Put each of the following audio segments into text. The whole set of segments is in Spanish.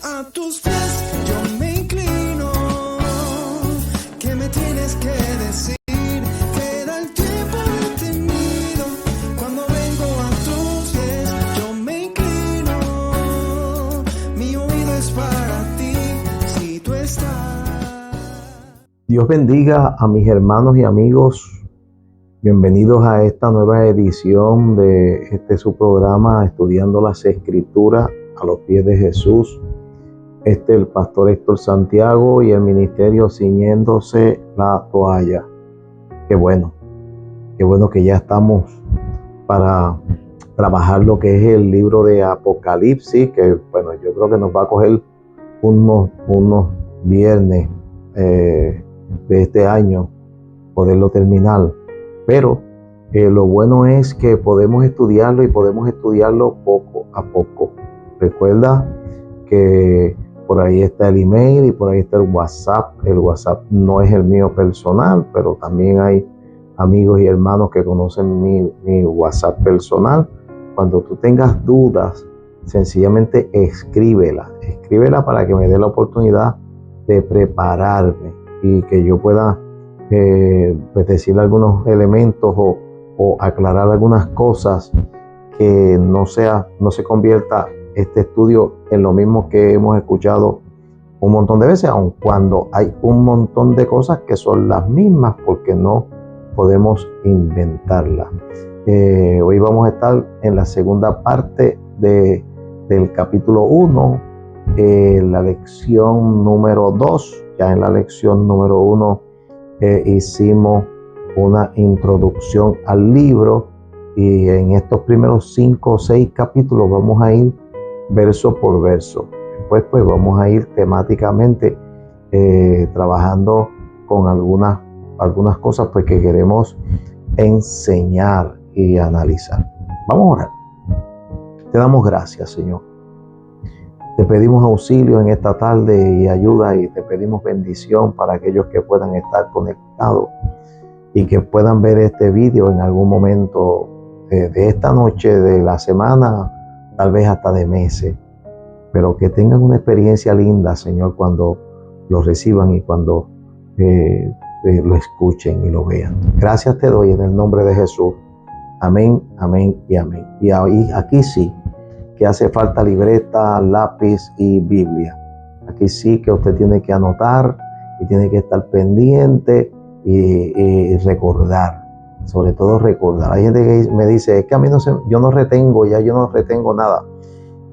A tus pies yo me inclino. ¿Qué me tienes que decir? Queda el tiempo detenido. Cuando vengo a tus pies yo me inclino. Mi oído es para ti si tú estás. Dios bendiga a mis hermanos y amigos. Bienvenidos a esta nueva edición de su programa Estudiando las Escrituras a los pies de Jesús. El pastor Héctor Santiago y el ministerio Ciñéndose la Toalla. Qué bueno que ya estamos para trabajar lo que es el libro de Apocalipsis, que bueno, yo creo que nos va a coger unos viernes de este año poderlo terminar. Pero lo bueno es que podemos estudiarlo y podemos estudiarlo poco a poco. Recuerda que por ahí está el email y por ahí está el WhatsApp. El WhatsApp no es el mío personal, pero también hay amigos y hermanos que conocen mi WhatsApp personal. Cuando tú tengas dudas, sencillamente escríbela para que me dé la oportunidad de prepararme y que yo pueda pues decir algunos elementos o aclarar algunas cosas, que no se convierta este estudio en lo mismo que hemos escuchado un montón de veces, aun cuando hay un montón de cosas que son las mismas, porque no podemos inventarlas. Hoy vamos a estar en la segunda parte del capítulo 1, la lección número 2. Ya en la lección número 1 hicimos una introducción al libro, y en estos primeros 5 o 6 capítulos vamos a ir verso por verso. Después pues vamos a ir temáticamente trabajando con algunas cosas pues que queremos enseñar y analizar. Vamos a orar. Te damos gracias, Señor. Te pedimos auxilio en esta tarde y ayuda, y te pedimos bendición para aquellos que puedan estar conectados y que puedan ver este video en algún momento de esta noche, de la semana, tal vez hasta de meses, pero que tengan una experiencia linda, Señor, cuando lo reciban y cuando lo escuchen y lo vean. Gracias te doy en el nombre de Jesús. Amén, amén y amén. Y aquí sí que hace falta libreta, lápiz y Biblia. Aquí sí que usted tiene que anotar y tiene que estar pendiente y recordar, sobre todo recordar. Hay gente que me dice, es que a mí yo no retengo nada.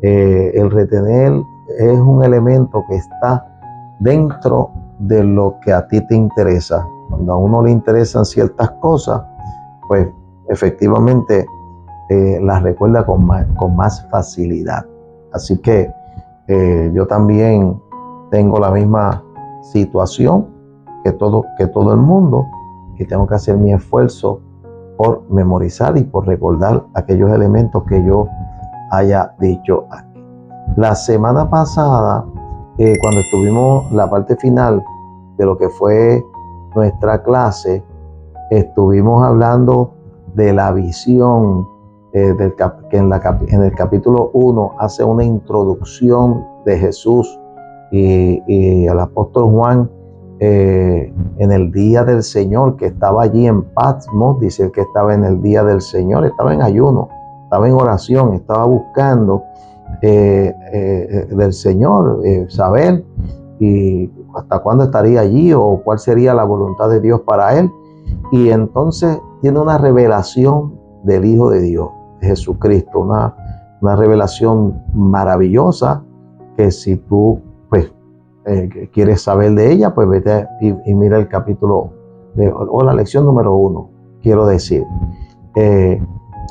El retener es un elemento que está dentro de lo que a ti te interesa. Cuando a uno le interesan ciertas cosas, pues efectivamente las recuerda con más facilidad. Así que yo también tengo la misma situación que todo el mundo, que tengo que hacer mi esfuerzo por memorizar y por recordar aquellos elementos que yo haya dicho aquí. La semana pasada, cuando estuvimos la parte final de lo que fue nuestra clase, estuvimos hablando de la visión que en el capítulo 1 hace una introducción de Jesús y al apóstol Juan en el día del Señor, que estaba allí en Patmos. Dice que estaba en el día del Señor, estaba en ayuno, estaba en oración, estaba buscando del Señor, saber y hasta cuándo estaría allí o cuál sería la voluntad de Dios para él. Y entonces tiene una revelación del Hijo de Dios, de Jesucristo, una revelación maravillosa, que si tú pues quieres saber de ella, pues vete y mira el capítulo o la lección número 1, quiero decir.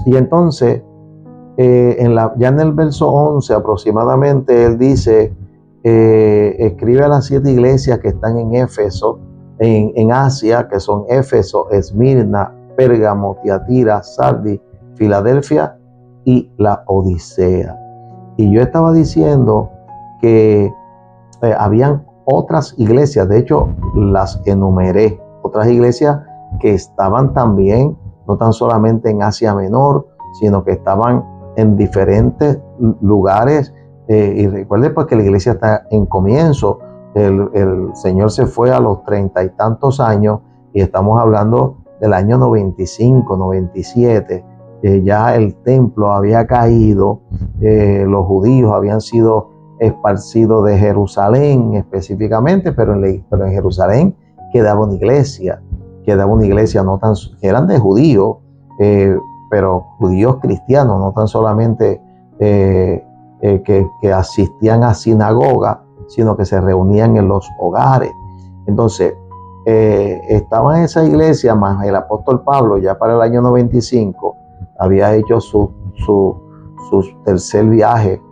Y entonces ya en el verso 11 aproximadamente, él dice, escribe a las 7 iglesias que están en Éfeso, en Asia, que son Éfeso, Esmirna, Pérgamo, Tiatira, Sardis, Filadelfia y la Odisea. Y yo estaba diciendo que habían otras iglesias, de hecho las enumeré, otras iglesias que estaban también, no tan solamente en Asia Menor, sino que estaban en diferentes lugares y recuerde pues que la iglesia está en comienzo. El Señor se fue a los 30 y tantos años y estamos hablando del año 95, 97. Ya el templo había caído, los judíos habían sido esparcidos de Jerusalén específicamente, pero en Jerusalén quedaba una iglesia, no tan, que eran de judíos, pero judíos cristianos, no tan solamente que asistían a sinagoga, sino que se reunían en los hogares. Entonces, estaba en esa iglesia, más el apóstol Pablo ya para el año 95 había hecho su tercer viaje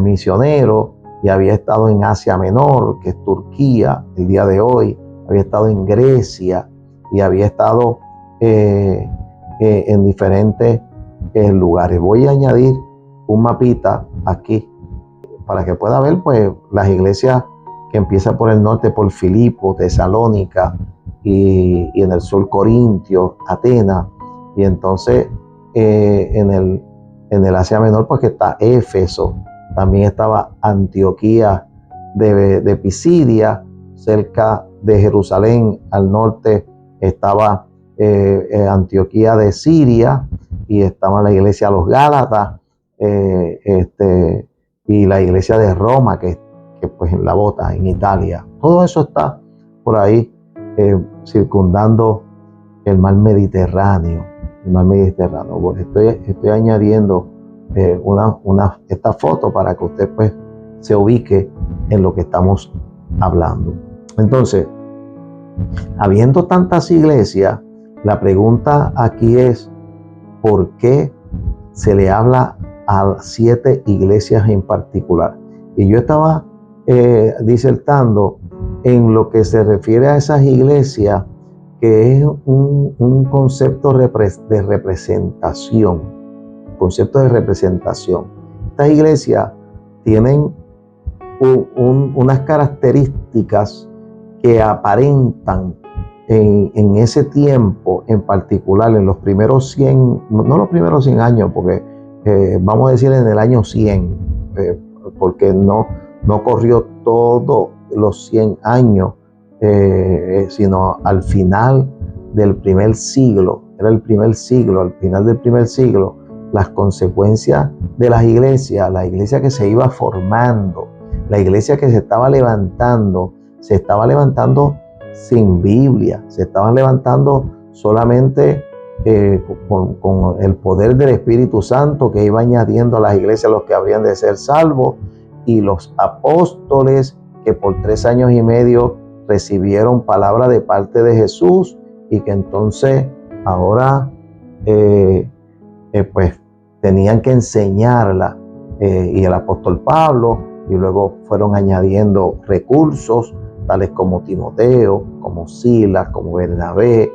misionero y había estado en Asia Menor, que es Turquía el día de hoy, había estado en Grecia y había estado en diferentes lugares. Voy a añadir un mapita aquí para que pueda ver pues las iglesias que empiezan por el norte, por Filipo, Tesalónica y en el sur Corintio, Atenas, y entonces en el Asia Menor pues que está Éfeso, también estaba Antioquía de Pisidia, cerca de Jerusalén al norte estaba Antioquía de Siria y estaba la iglesia de los Gálatas, y la iglesia de Roma que pues en la Bota, en Italia. Todo eso está por ahí circundando el mar Mediterráneo. Bueno, estoy añadiendo esta foto para que usted pues se ubique en lo que estamos hablando. Entonces, habiendo tantas iglesias, la pregunta aquí es ¿por qué se le habla a 7 iglesias en particular? Y yo estaba disertando en lo que se refiere a esas iglesias, que es un concepto de representación. Estas iglesias tienen unas características que aparentan en ese tiempo en particular, en los primeros 100, no los primeros 100 años, porque vamos a decir en el año 100, porque no corrió todos los 100 años, sino al final del primer siglo. Era el primer siglo, al final del primer siglo, las consecuencias de las iglesias, la iglesia que se iba formando, la iglesia que se estaba levantando sin Biblia, se estaban levantando solamente con el poder del Espíritu Santo que iba añadiendo a las iglesias los que habrían de ser salvos, y los apóstoles que por 3 años y medio recibieron palabra de parte de Jesús y que entonces ahora pues tenían que enseñarla, y el apóstol Pablo, y luego fueron añadiendo recursos tales como Timoteo, como Silas, como Bernabé,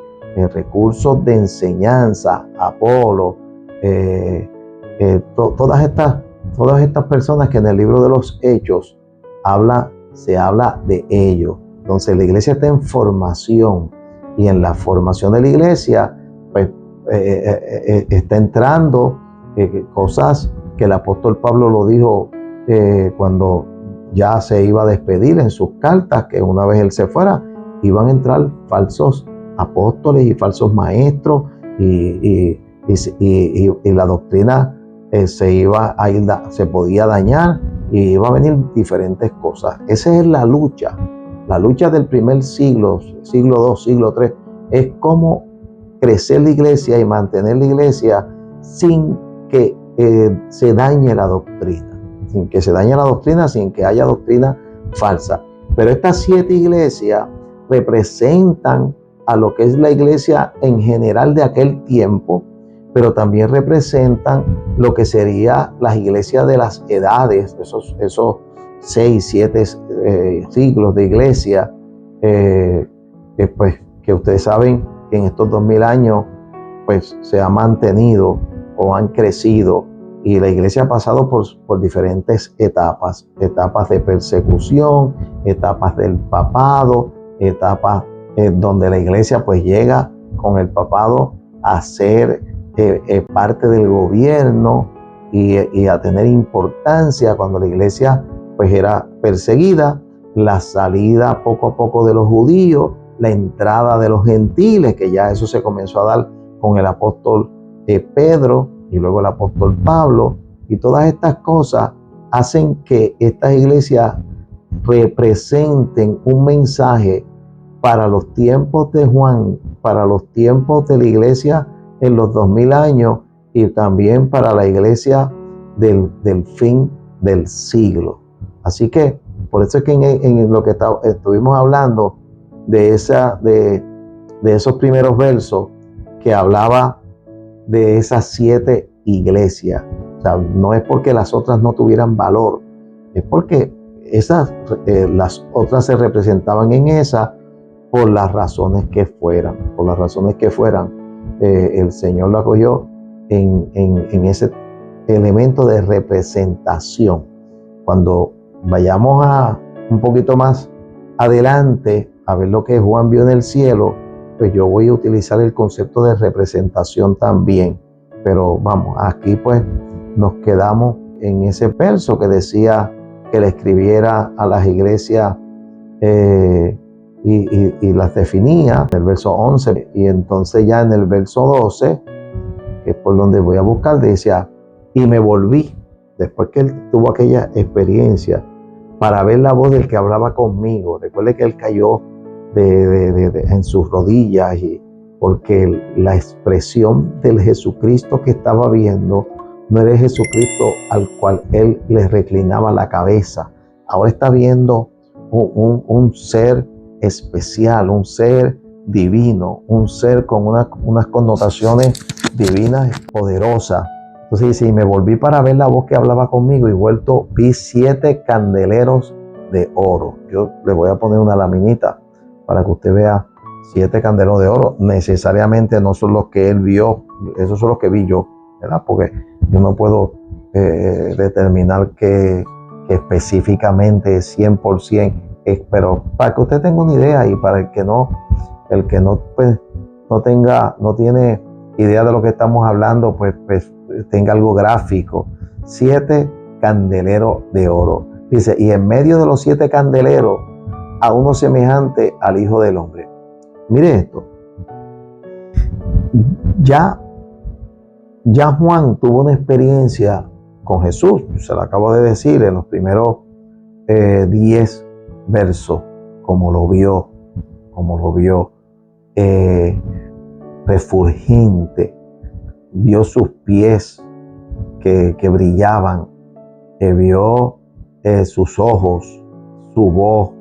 recursos de enseñanza, Apolo, todas estas personas que en el libro de los Hechos se habla de ellos. Entonces la iglesia está en formación, y en la formación de la iglesia pues está entrando cosas que el apóstol Pablo lo dijo cuando ya se iba a despedir en sus cartas, que una vez él se fuera, iban a entrar falsos apóstoles y falsos maestros, y la doctrina se podía dañar, y iba a venir diferentes cosas. Esa es la lucha del primer siglo, siglo II, siglo III, es cómo crecer la iglesia y mantener la iglesia sin que se dañe la doctrina, sin que haya doctrina falsa. Pero estas 7 iglesias representan a lo que es la iglesia en general de aquel tiempo, pero también representan lo que sería las iglesias de las edades, esos 6, 7 siglos de iglesia, pues, que ustedes saben que en estos 2000 años pues se ha mantenido o han crecido, y la iglesia ha pasado por diferentes etapas de persecución, etapas del papado, etapas donde la iglesia pues llega con el papado a ser parte del gobierno, y a tener importancia cuando la iglesia pues era perseguida, la salida poco a poco de los judíos, la entrada de los gentiles, que ya eso se comenzó a dar con el apóstol Pedro y luego el apóstol Pablo, y todas estas cosas hacen que estas iglesias representen un mensaje para los tiempos de Juan, para los tiempos de la iglesia en los 2000 años y también para la iglesia del fin del siglo. Así que por eso es que en lo que estuvimos hablando de esos primeros versos que hablaba de esas 7 iglesias. O sea, no es porque las otras no tuvieran valor, es porque las otras se representaban en esa por las razones que fueran. Por las razones que fueran, el Señor lo acogió en ese elemento de representación. Cuando vayamos un poquito más adelante a ver lo que Juan vio en el cielo, pues yo voy a utilizar el concepto de representación también. Pero vamos, aquí pues nos quedamos en ese verso que decía que le escribiera a las iglesias y las definía, en el verso 11. Y entonces ya en el verso 12, que es por donde voy a buscar, decía, y me volví, después que él tuvo aquella experiencia, para ver la voz del que hablaba conmigo. Recuerde que él cayó en sus rodillas, porque la expresión del Jesucristo que estaba viendo no era el Jesucristo al cual él le reclinaba la cabeza. Ahora está viendo un ser especial, un ser divino, un ser con unas connotaciones divinas poderosas. Entonces dice, y me volví para ver la voz que hablaba conmigo, y vuelto vi 7 candeleros de oro. Yo le voy a poner una laminita para que usted vea 7 candeleros de oro. Necesariamente no son los que él vio, esos son los que vi yo, ¿verdad? Porque yo no puedo determinar que específicamente 100% es, pero para que usted tenga una idea y para el que no pues, no tiene idea de lo que estamos hablando, pues tenga algo gráfico. 7 candeleros de oro. Dice, y en medio de los 7 candeleros, a uno semejante al Hijo del Hombre. Mire esto. Ya Juan tuvo una experiencia con Jesús. Se lo acabo de decir en los primeros 10 versos, como lo vio refulgente, vio sus pies que brillaban, vio sus ojos, su voz,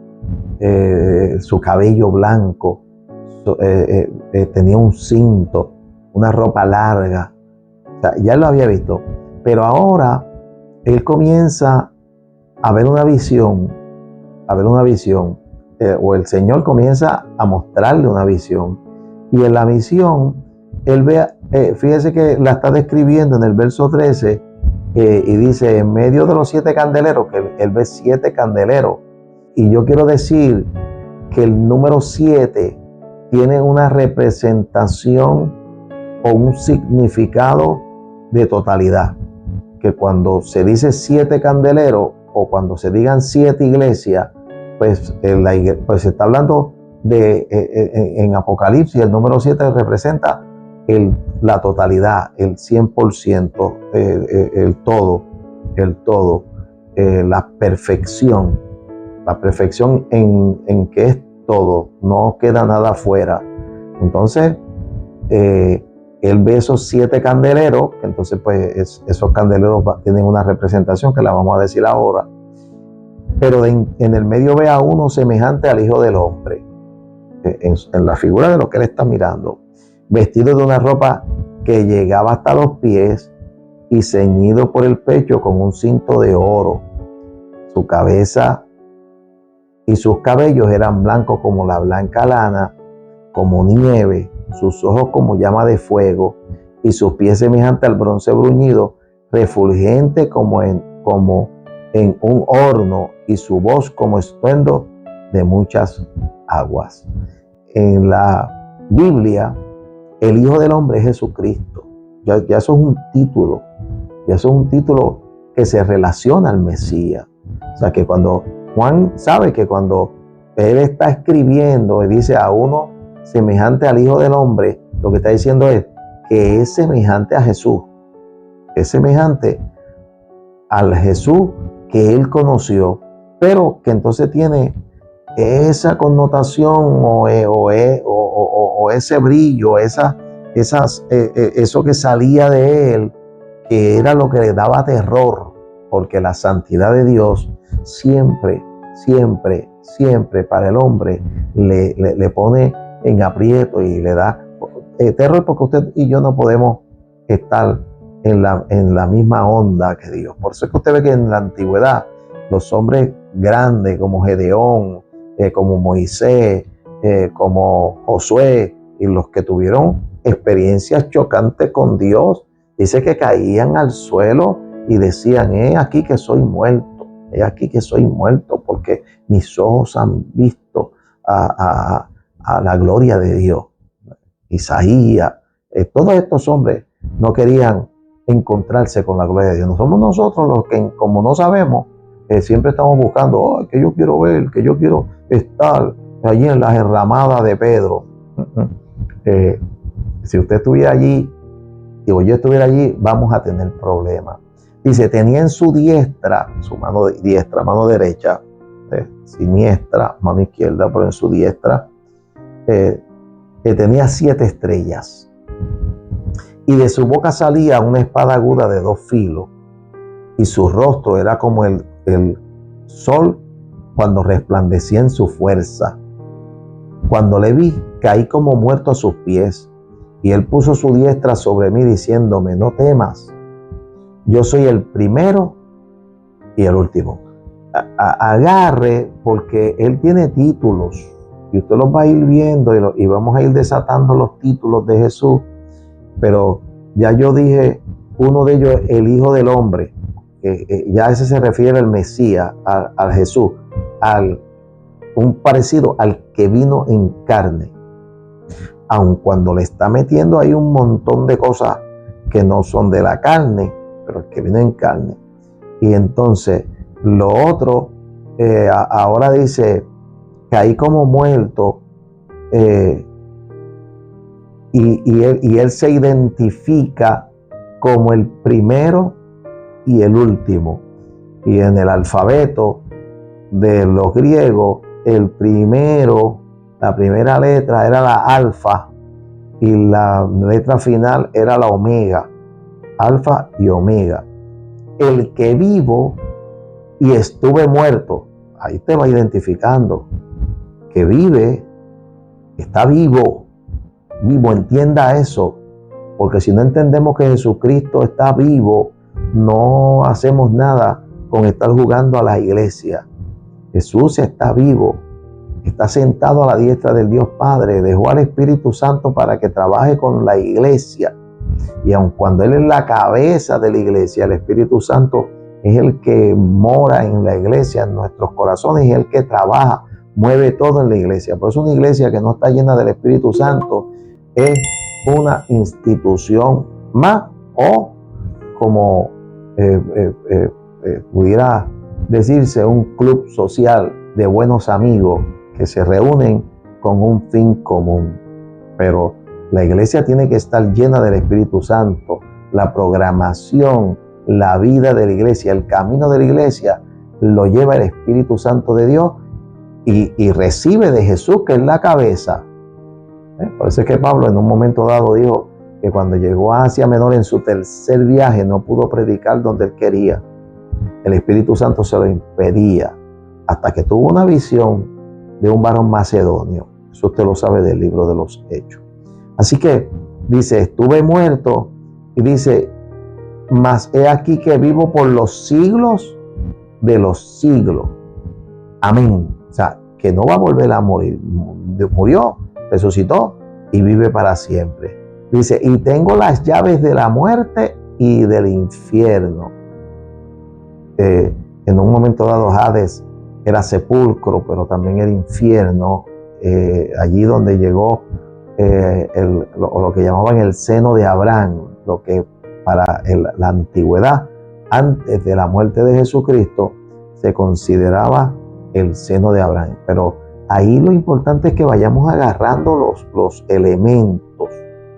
su cabello blanco, tenía un cinto, una ropa larga. O sea, ya lo había visto, pero ahora él comienza a ver una visión, o el Señor comienza a mostrarle una visión, y en la visión él ve, fíjese que la está describiendo en el verso 13, y dice, en medio de los 7 candeleros, que él ve 7 candeleros, y yo quiero decir que el número 7 tiene una representación o un significado de totalidad, que cuando se dice 7 candeleros o cuando se digan 7 iglesias, pues se está hablando de en Apocalipsis el número 7 representa la totalidad, el 100%, el todo, la perfección en que es todo, no queda nada afuera. Entonces él ve esos 7 candeleros, que entonces pues esos candeleros tienen una representación que la vamos a decir ahora, pero en el medio ve a uno semejante al Hijo del Hombre, en la figura de lo que él está mirando, vestido de una ropa que llegaba hasta los pies y ceñido por el pecho con un cinto de oro. Su cabeza y sus cabellos eran blancos como la blanca lana, como nieve, sus ojos como llama de fuego, y sus pies semejante al bronce bruñido, refulgente como en un horno, y su voz como estruendo de muchas aguas. En la Biblia, el Hijo del Hombre es Jesucristo. Ya eso es un título. Y eso es un título que se relaciona al Mesías. O sea que cuando Juan sabe que cuando él está escribiendo y dice a uno semejante al Hijo del Hombre, lo que está diciendo es que es semejante a Jesús, es semejante al Jesús que él conoció, pero que entonces tiene esa connotación o ese brillo, eso que salía de él, que era lo que le daba terror, porque la santidad de Dios siempre, siempre, siempre para el hombre le pone en aprieto y le da terror, porque usted y yo no podemos estar en la misma onda que Dios. Por eso es que usted ve que en la antigüedad los hombres grandes como Gedeón, como Moisés, como Josué, y los que tuvieron experiencias chocantes con Dios, dice que caían al suelo y decían: he aquí que soy muerto, he aquí que soy muerto, porque mis ojos han visto a la gloria de Dios. Isaías, todos estos hombres no querían encontrarse con la gloria de Dios. No somos nosotros los que, como no sabemos, siempre estamos buscando, que yo quiero ver, que yo quiero estar allí en las enramadas de Pedro. Si usted estuviera allí o yo estuviera allí, vamos a tener problemas. Dice, tenía en su diestra, su mano diestra, mano derecha, siniestra, mano izquierda, pero en su diestra, tenía 7 estrellas. Y de su boca salía una espada aguda de 2 filos, y su rostro era como el sol cuando resplandecía en su fuerza. Cuando le vi, caí como muerto a sus pies, y él puso su diestra sobre mí diciéndome: no temas, yo soy el primero y el último. Agarre, porque él tiene títulos, y usted los va a ir viendo y vamos a ir desatando los títulos de Jesús. Pero ya yo dije, uno de ellos, el Hijo del Hombre, ya ese se refiere al Mesías, al Jesús, un parecido al que vino en carne. Aun cuando le está metiendo ahí un montón de cosas que no son de la carne, pero el que vino en carne. Y entonces lo otro, ahora dice, caí como muerto, y él se identifica como el primero y el último. Y en el alfabeto de los griegos, el primero, la primera letra era la alfa y la letra final era la omega, alfa y omega. El que vivo y estuve muerto, ahí te va identificando que vive, está vivo, entienda eso, porque si no entendemos que Jesucristo está vivo, no hacemos nada con estar jugando a la iglesia. Jesús está vivo, está sentado a la diestra del Dios Padre, dejó al Espíritu Santo para que trabaje con la iglesia. Y aun cuando Él es la cabeza de la iglesia, el Espíritu Santo es el que mora en la iglesia, en nuestros corazones, y es el que trabaja, mueve todo en la iglesia. Por eso una iglesia que no está llena del Espíritu Santo es una institución más, o como pudiera decirse, un club social de buenos amigos que se reúnen con un fin común. Pero la iglesia tiene que estar llena del Espíritu Santo. La programación, la vida de la iglesia, el camino de la iglesia lo lleva el Espíritu Santo de Dios y recibe de Jesús, que es la cabeza. Por eso es que Pablo en un momento dado dijo que cuando llegó a Asia Menor en su tercer viaje no pudo predicar donde él quería. El Espíritu Santo se lo impedía, hasta que tuvo una visión de un varón macedonio. Eso usted lo sabe del libro de los Hechos. Así que dice, estuve muerto, y dice, mas he aquí que vivo por los siglos de los siglos. Amén. O sea, que no va a volver a morir. Murió, resucitó y vive para siempre. Dice, y tengo las llaves de la muerte y del infierno. En un momento dado Hades era sepulcro, pero también era infierno, allí donde llegó lo que llamaban el seno de Abraham, lo que para la antigüedad, antes de la muerte de Jesucristo, se consideraba el seno de Abraham. Pero ahí lo importante es que vayamos agarrando los elementos,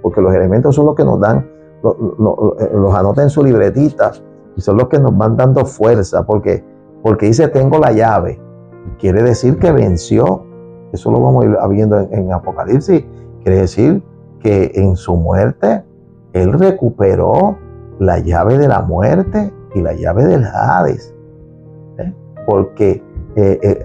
porque los elementos son los que nos dan, los anota en su libretita y son los que nos van dando fuerza, porque dice tengo la llave, quiere decir que venció. Eso lo vamos a ir viendo en Apocalipsis. Quiere decir que en su muerte él recuperó la llave de la muerte y la llave del Hades, porque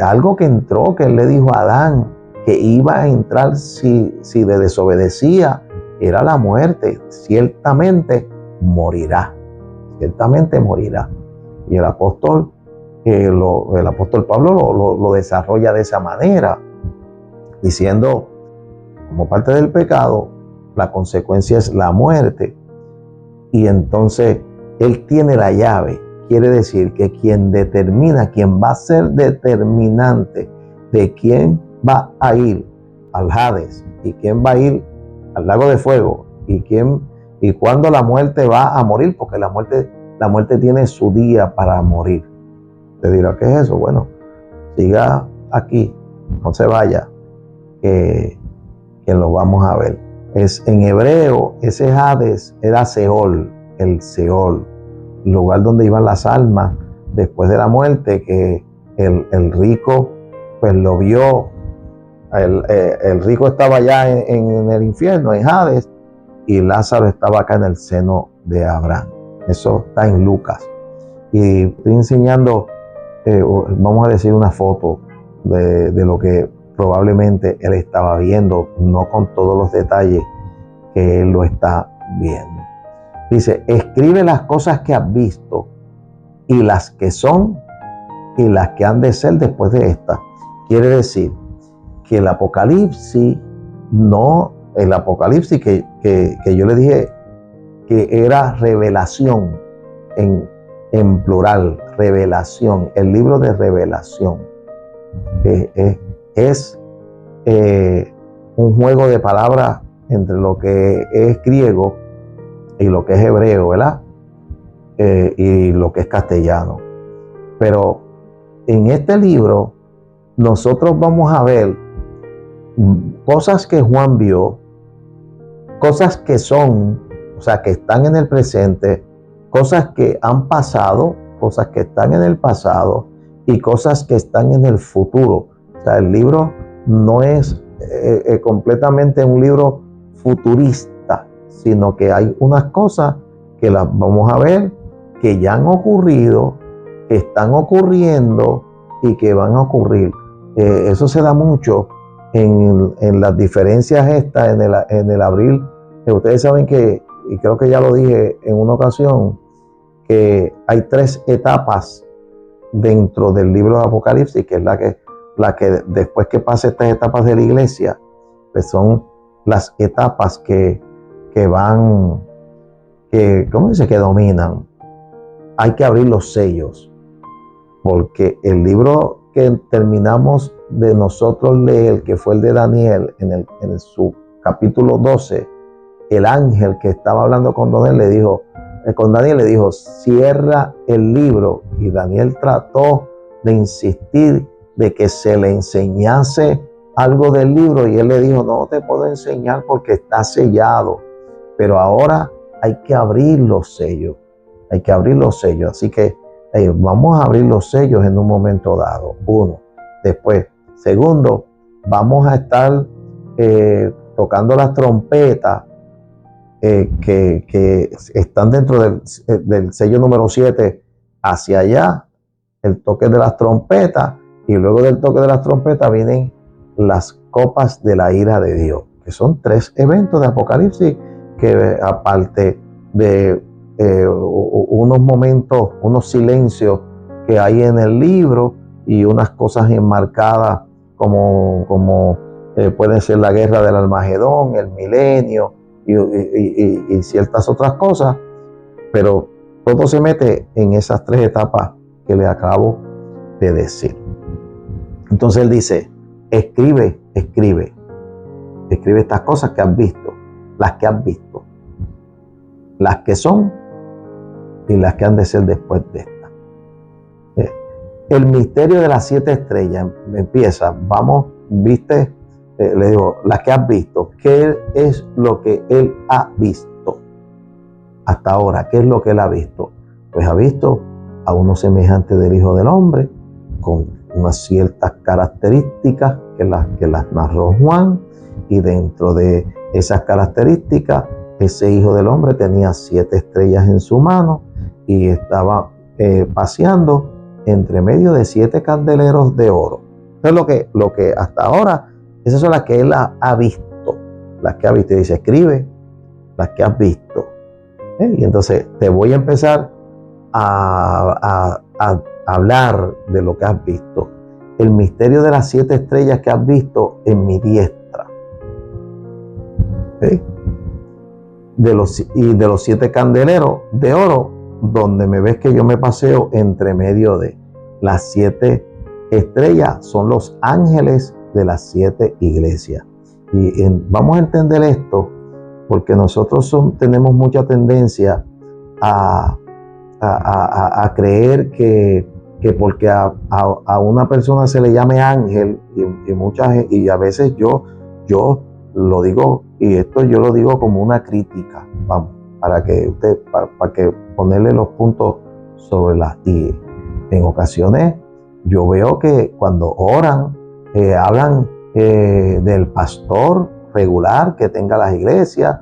algo que entró, que él le dijo a Adán que iba a entrar si le desobedecía, era la muerte. Ciertamente morirá, ciertamente morirá. Y el apóstol Pablo lo desarrolla de esa manera, diciendo, como parte del pecado, la consecuencia es la muerte. Y entonces él tiene la llave. Quiere decir que quien determina, quien va a ser determinante de quién va a ir al Hades y quién va a ir al lago de fuego y cuándo la muerte va a morir, porque la muerte tiene su día para morir. Te dirá, ¿qué es eso? Bueno, siga aquí, no se vaya, que lo vamos a ver. En hebreo, ese Hades era Seol, el Seol, lugar donde iban las almas después de la muerte, que el rico pues lo vio. El rico estaba allá en el infierno, en Hades, y Lázaro estaba acá en el seno de Abraham. Eso está en Lucas. Y estoy enseñando, vamos a decir, una foto de lo que probablemente él estaba viendo, no con todos los detalles que él lo está viendo. Dice, escribe las cosas que has visto y las que son y las que han de ser después de esta. Quiere decir que el Apocalipsis que yo le dije que era revelación en plural, revelación, el libro de revelación, es un juego de palabras entre lo que es griego y lo que es hebreo, ¿verdad? Y lo que es castellano. Pero en este libro nosotros vamos a ver cosas que Juan vio, cosas que son, o sea, que están en el presente, cosas que han pasado, cosas que están en el pasado y cosas que están en el futuro. O sea, el libro no es completamente un libro futurista, sino que hay unas cosas que las vamos a ver que ya han ocurrido, que están ocurriendo y que van a ocurrir. Eso se da mucho en las diferencias estas, en el abril. Ustedes saben que, y creo que ya lo dije en una ocasión, que hay 3 etapas dentro del libro de Apocalipsis, que es la que después que pase estas etapas de la iglesia, pues son las etapas que van, ¿cómo dice? Que dominan. Hay que abrir los sellos, porque el libro que terminamos de nosotros leer, que fue el de Daniel, en su capítulo 12, el ángel que estaba hablando con Daniel le dijo, cierra el libro, y Daniel trató de insistir de que se le enseñase algo del libro, y él le dijo, no te puedo enseñar porque está sellado, pero ahora hay que abrir los sellos, así que vamos a abrir los sellos en un momento dado, uno. Después, segundo, vamos a estar tocando las trompetas que están dentro del sello número 7 hacia allá, el toque de las trompetas, y luego del toque de las trompetas vienen las copas de la ira de Dios, que son 3 eventos de Apocalipsis que, aparte de unos momentos, unos silencios que hay en el libro y unas cosas enmarcadas como puede ser la guerra del Armagedón, el milenio y ciertas otras cosas, pero todo se mete en esas 3 etapas que le acabo de decir. Entonces él dice, escribe estas cosas que has visto, las que son y las que han de ser después de esta. El misterio de las 7 estrellas empieza, vamos, viste, le digo, las que has visto, ¿qué es lo que él ha visto hasta ahora? ¿Qué es lo que él ha visto? Pues ha visto a uno semejante del Hijo del Hombre, con unas ciertas características que las narró Juan, y dentro de esas características, ese Hijo del Hombre tenía 7 estrellas en su mano y estaba paseando entre medio de 7 candeleros de oro. Eso es lo que hasta ahora, esas son las que él ha visto, las que ha visto. Y dice, escribe las que has visto. Y entonces te voy a empezar a hablar de lo que has visto. El misterio de las 7 estrellas que has visto en mi diestra. De los 7 candeleros de oro, donde me ves que yo me paseo entre medio de las 7 estrellas, son los ángeles de las 7 iglesias. Y vamos a entender esto, porque nosotros tenemos mucha tendencia a creer que porque a una persona se le llame ángel, y a veces yo lo digo, y esto yo lo digo como una crítica, vamos, para que ponerle los puntos sobre las i. En ocasiones yo veo que cuando oran, hablan del pastor regular que tenga las iglesias,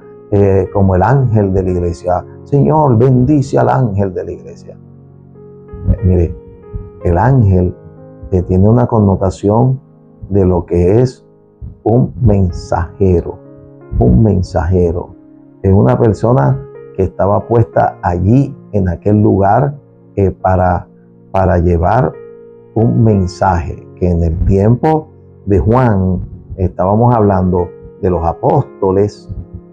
como el ángel de la iglesia. Señor, bendice al ángel de la iglesia. Mire, el ángel tiene una connotación de lo que es un mensajero. Un mensajero es una persona que estaba puesta allí en aquel lugar para llevar un mensaje, que en el tiempo de Juan estábamos hablando de los apóstoles,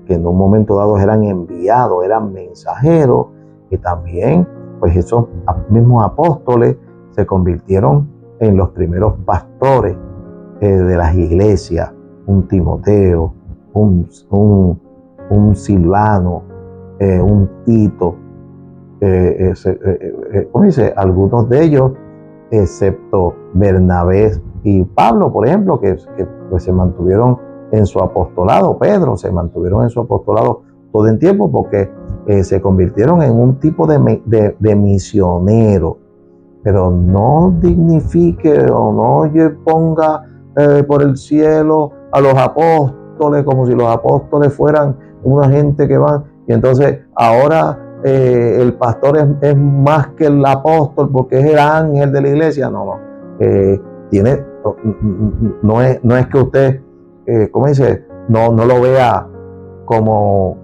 que en un momento dado eran enviados, eran mensajeros, y también pues esos mismos apóstoles se convirtieron en los primeros pastores de las iglesias, un Timoteo, un Silvano, un Tito, ¿cómo dice? Algunos de ellos, excepto Bernabé y Pablo, por ejemplo, que pues se mantuvieron en su apostolado. Pedro se mantuvieron en su apostolado todo el tiempo, porque se convirtieron en un tipo de misionero. Pero no dignifique o no ponga por el cielo a los apóstoles como si los apóstoles fueran una gente que van, y entonces ahora el pastor es más que el apóstol porque es el ángel de la iglesia. No es que usted, ¿cómo dice? No lo vea como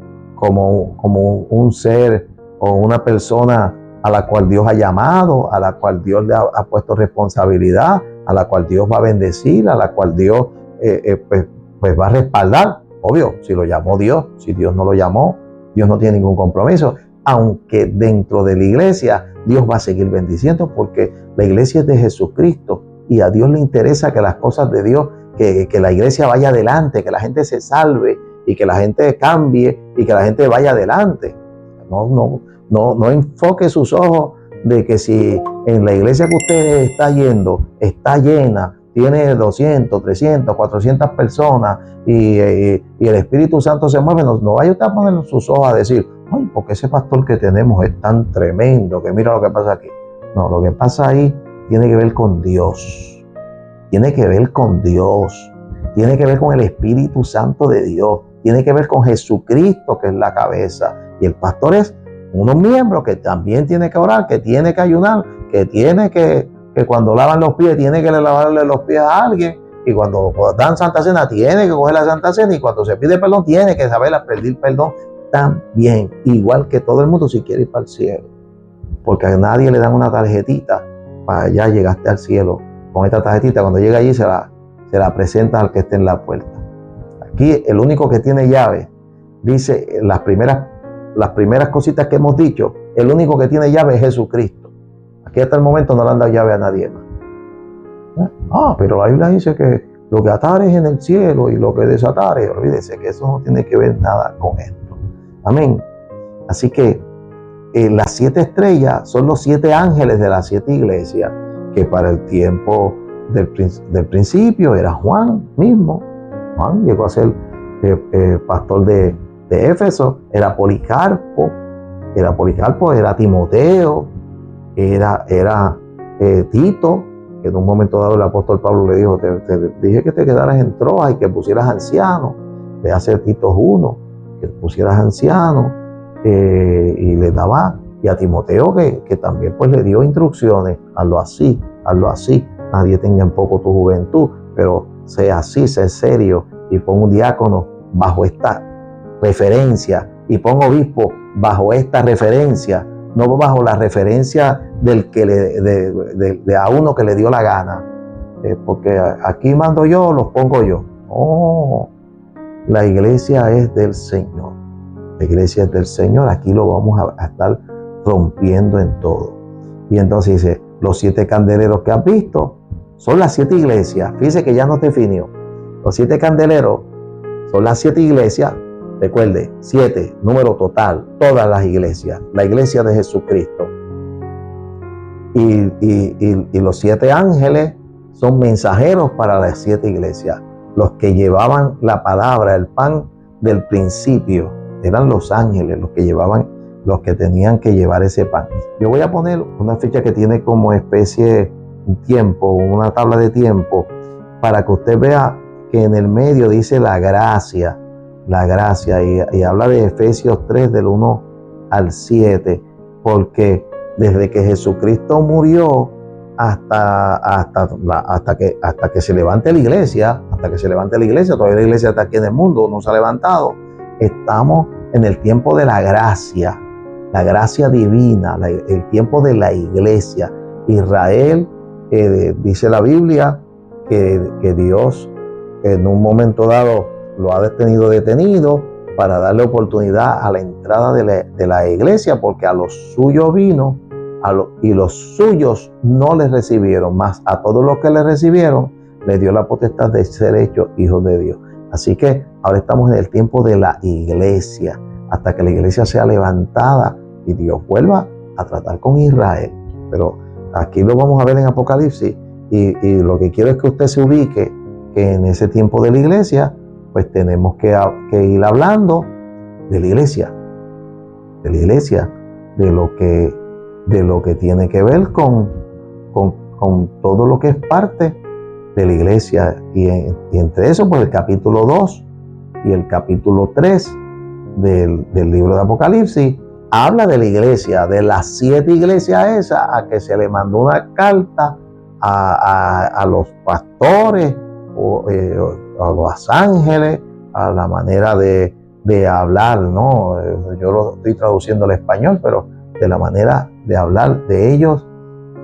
un ser o una persona a la cual Dios ha llamado, a la cual Dios le ha puesto responsabilidad, a la cual Dios va a bendecir, a la cual Dios pues va a respaldar. Obvio, si lo llamó Dios, si Dios no lo llamó, Dios no tiene ningún compromiso. Aunque dentro de la iglesia Dios va a seguir bendiciendo, porque la iglesia es de Jesucristo y a Dios le interesa que las cosas de Dios, que la iglesia vaya adelante, que la gente se salve y que la gente cambie y que la gente vaya adelante. No enfoque sus ojos de que si en la iglesia que usted está yendo está llena, tiene 200, 300, 400 personas y el Espíritu Santo se mueve, no vaya usted a poner sus ojos a decir, ay, porque ese pastor que tenemos es tan tremendo, que mira lo que pasa aquí. No, lo que pasa ahí tiene que ver con Dios. Tiene que ver con Dios. Tiene que ver con el Espíritu Santo de Dios. Tiene que ver con Jesucristo, que es la cabeza. Y el pastor es unos miembros que también tiene que orar, que tiene que ayunar, que tiene que cuando lavan los pies, tiene que lavarle los pies a alguien, y cuando dan Santa Cena, tiene que coger la Santa Cena, y cuando se pide perdón, tiene que saber pedir perdón también, igual que todo el mundo si quiere ir para el cielo. Porque a nadie le dan una tarjetita para ya llegaste al cielo. Con esta tarjetita, cuando llega allí, se la presenta al que esté en la puerta. Aquí el único que tiene llave, dice las primeras cositas que hemos dicho, el único que tiene llave es Jesucristo. Aquí hasta el momento no le han dado llave a nadie más. Pero la Biblia dice que lo que atares en el cielo y lo que desatares, olvídese que eso no tiene que ver nada con esto. Amén. Así que las 7 estrellas son los 7 ángeles de las 7 iglesias, que para el tiempo del principio era Juan mismo. Juan llegó a ser pastor de Éfeso, era Policarpo, era Timoteo, era Tito, que en un momento dado el apóstol Pablo le dijo, te dije que te quedaras en Troas y que pusieras ancianos. Le hace Tito 1, que pusieras ancianos, y le daba, y a Timoteo que también pues le dio instrucciones, hazlo así, nadie tenga en poco tu juventud, pero sea así, sé serio, y pon un diácono bajo esta referencia, y pon obispo bajo esta referencia, no bajo la referencia del que de a uno que le dio la gana, porque aquí mando yo, los pongo yo. Oh, la iglesia es del Señor. La iglesia es del Señor. Aquí lo vamos a estar rompiendo en todo. Y entonces dice, los 7 candeleros que has visto son las 7 iglesias. Fíjese que ya no te definió. Los 7 candeleros son las 7 iglesias. Recuerde, 7, número total, todas las iglesias. La iglesia de Jesucristo. Y los 7 ángeles son mensajeros para las 7 iglesias. Los que llevaban la palabra, el pan del principio, eran los ángeles los que llevaban, los que tenían que llevar ese pan. Yo voy a poner una ficha que tiene como especie un tiempo, una tabla de tiempo, para que usted vea que en el medio dice la gracia, y habla de Efesios 3 del 1 al 7, porque desde que Jesucristo murió hasta que se levante la iglesia, todavía la iglesia está aquí en el mundo, no se ha levantado, estamos en el tiempo de la gracia divina, el tiempo de la iglesia. Israel, dice la Biblia, que Dios en un momento dado lo ha detenido para darle oportunidad a la entrada de la iglesia, porque a los suyos vino, y los suyos no les recibieron, mas a todos los que les recibieron les dio la potestad de ser hechos hijos de Dios. Así que ahora estamos en el tiempo de la iglesia, hasta que la iglesia sea levantada y Dios vuelva a tratar con Israel. Pero aquí lo vamos a ver en Apocalipsis, y lo que quiero es que usted se ubique que en ese tiempo de la iglesia pues tenemos que ir hablando de la iglesia, de lo que tiene que ver con todo lo que es parte de la iglesia, y entre eso pues el capítulo 2 y el capítulo 3 del libro de Apocalipsis habla de la iglesia, de las 7 iglesias esas, a que se le mandó una carta a los pastores, a los ángeles, a la manera de hablar, ¿no? Yo lo estoy traduciendo al español, pero de la manera de hablar de ellos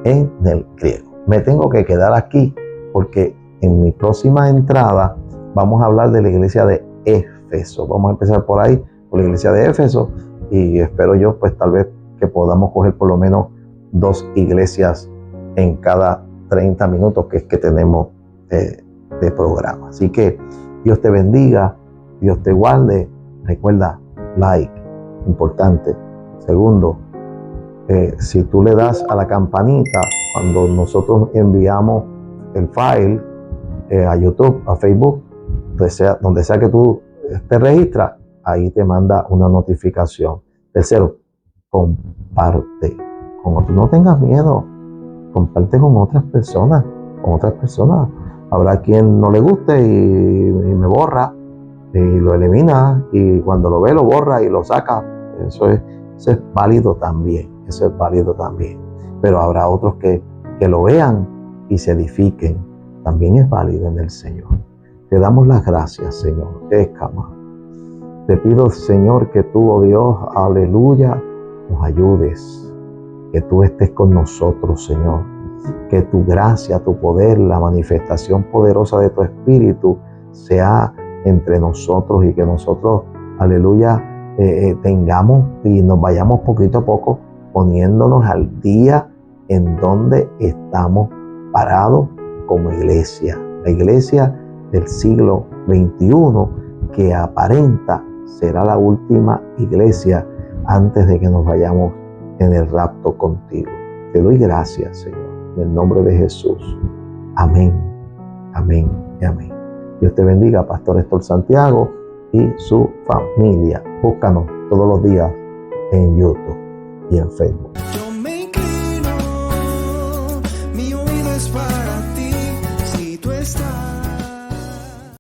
en el griego. Me tengo que quedar aquí porque en mi próxima entrada vamos a hablar de la iglesia de Éfeso. Vamos a empezar por ahí, por la iglesia de Éfeso, y espero yo pues tal vez que podamos coger por lo menos 2 iglesias en cada 30 minutos que es que tenemos de programa. Así que Dios te bendiga, Dios te guarde. Recuerda, like, importante. Segundo, si tú le das a la campanita cuando nosotros enviamos el file a YouTube, a Facebook, donde sea que tú te registras, ahí te manda una notificación. Tercero, comparte con otros. No tengas miedo, comparte con otras personas, Habrá quien no le guste y me borra y lo elimina, y cuando lo ve lo borra y lo saca. Eso es válido también. Pero habrá otros que lo vean y se edifiquen. También es válido en el Señor. Te damos las gracias, Señor. Te pido, Señor, que tú, oh Dios, aleluya, nos ayudes. Que tú estés con nosotros, Señor. Que tu gracia, tu poder, la manifestación poderosa de tu Espíritu sea entre nosotros, y que nosotros, aleluya, tengamos y nos vayamos poquito a poco poniéndonos al día en donde estamos parados como iglesia. La iglesia del siglo XXI, que aparenta será la última iglesia antes de que nos vayamos en el rapto contigo. Te doy gracias, Señor, en el nombre de Jesús. Amén, amén y amén. Dios te bendiga, Pastor Héctor Santiago y su familia. Búscanos todos los días en YouTube y en Facebook.